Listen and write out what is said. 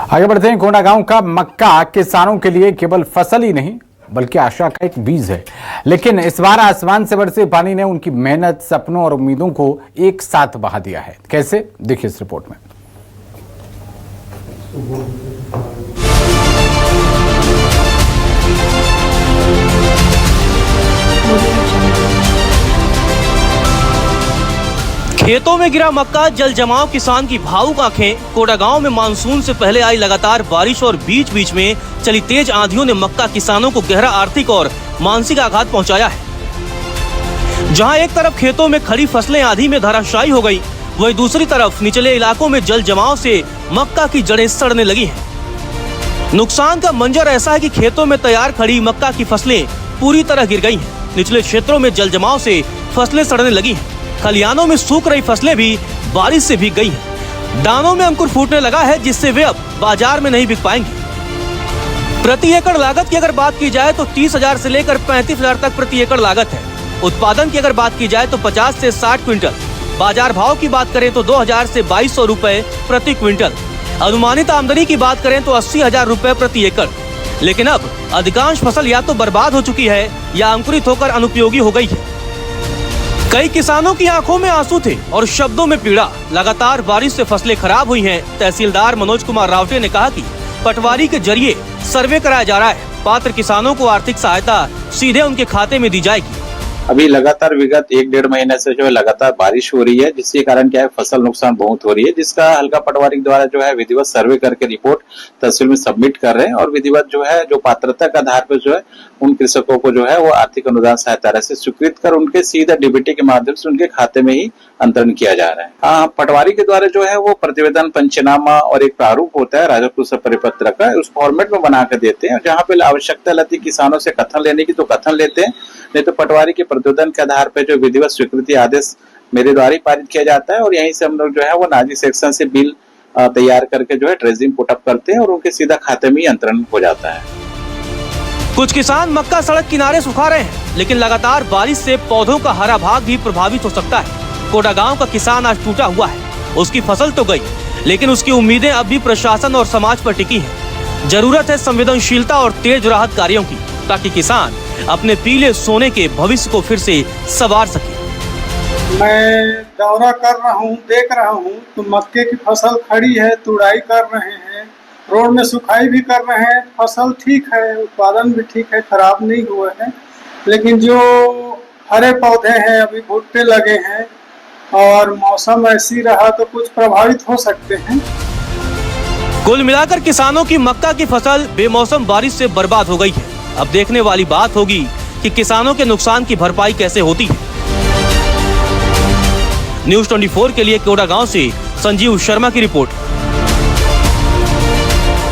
आगे बढ़ते हैं। कोंडागांव का मक्का किसानों के लिए केवल फसल ही नहीं बल्कि आशा का एक बीज है। लेकिन इस बार आसमान से बरसे पानी ने उनकी मेहनत, सपनों और उम्मीदों को एक साथ बहा दिया है। कैसे, देखिए इस रिपोर्ट में। खेतों में गिरा मक्का, जल जमाव, किसान की भावुक आंखें। कोंडागांव में मानसून से पहले आई लगातार बारिश और बीच बीच में चली तेज आंधियों ने मक्का किसानों को गहरा आर्थिक और मानसिक आघात पहुंचाया है। जहां एक तरफ खेतों में खड़ी फसलें आंधी में धराशायी हो गई, वहीं दूसरी तरफ निचले इलाकों में जल जमाव से मक्का की जड़ें सड़ने लगी हैं। नुकसान का मंजर ऐसा है कि खेतों में तैयार खड़ी मक्का की फसलें पूरी तरह गिर गई हैं। निचले क्षेत्रों में जल जमाव से फसलें सड़ने लगी हैं। खलिहानों में सूख रही फसलें भी बारिश से भीग गई हैं। दानों में अंकुर फूटने लगा है, जिससे वे अब बाजार में नहीं बिक पाएंगे। प्रति एकड़ लागत की अगर बात की जाए तो 30,000 से लेकर 35,000 तक प्रति एकड़ लागत है। उत्पादन की अगर बात की जाए तो 50 से 60 क्विंटल। बाजार भाव की बात करें तो 2,000 से 2,200 रुपए प्रति क्विंटल। अनुमानित आमदनी की बात करें तो 80,000 रुपए प्रति एकड़। लेकिन अब अधिकांश फसल या तो बर्बाद हो चुकी है या अंकुरित होकर अनुपयोगी हो गई है। कई किसानों की आंखों में आंसू थे और शब्दों में पीड़ा। लगातार बारिश से फसलें खराब हुई हैं। तहसीलदार मनोज कुमार रावटे ने कहा कि पटवारी के जरिए सर्वे कराया जा रहा है। पात्र किसानों को आर्थिक सहायता सीधे उनके खाते में दी जाएगी। अभी लगातार विगत 1-1.5 महीने से जो है लगातार बारिश हो रही है, जिसके कारण क्या है फसल नुकसान बहुत हो रही है, जिसका हल्का पटवारी द्वारा जो है विधिवत सर्वे करके रिपोर्ट तहसील में सबमिट कर रहे हैं और विधिवत जो है जो पात्रता के आधार पर जो है उन कृषकों को जो है वो आर्थिक अनुदान सहायता राशि स्वीकृत कर उनके सीधा डीबीटी के माध्यम से उनके खाते में ही अंतरण किया जा रहा है। हाँ, पटवारी के द्वारा जो है वो प्रतिवेदन, पंचनामा और एक प्रारूप होता है राजस्व परिपत्र का, उस फॉर्मेट में बना कर देते हैं। जहाँ पे आवश्यकता लगती है किसानों से कथन लेने की तो कथन लेते हैं, नहीं तो पटवारी के प्रतिवेदन के आधार पर जो विधिवत स्वीकृति आदेश मेरे द्वारा ही पारित किया जाता है और यहीं से हम लोग जो है वो नाजी सेक्शन से बिल तैयार करके जो है ट्रेजरिंग पुटअप करते हैं और उनके सीधा खाते में ही अंतरण हो जाता है। कुछ किसान मक्का सड़क किनारे सुखा रहे हैं, लेकिन लगातार बारिश से पौधों का हरा भाग भी प्रभावित हो सकता है। कोंडागांव का किसान आज टूटा हुआ है। उसकी फसल तो गई, लेकिन उसकी उम्मीदें अब भी प्रशासन और समाज पर टिकी हैं। जरूरत है संवेदनशीलता और तेज राहत कार्यों की, ताकि किसान अपने पीले सोने के भविष्य को फिर से संवार सके। मैं दौरा कर रहा हूँ, देख रहा हूँ तो मक्के की फसल खड़ी है, तुड़ाई कर रहे हैं, रोड में सुखाई भी कर रहे हैं। फसल ठीक है, उत्पादन भी ठीक है, खराब नहीं हुए हैं, लेकिन जो हरे पौधे हैं अभी भुट्टे लगे हैं और मौसम ऐसी रहा तो कुछ प्रभावित हो सकते हैं। कुल मिलाकर किसानों की मक्का की फसल बेमौसम बारिश से बर्बाद हो गई है। अब देखने वाली बात होगी कि किसानों के नुकसान की भरपाई कैसे होती है। न्यूज़ 24 के लिए कोंडागांव से संजीव शर्मा की रिपोर्ट।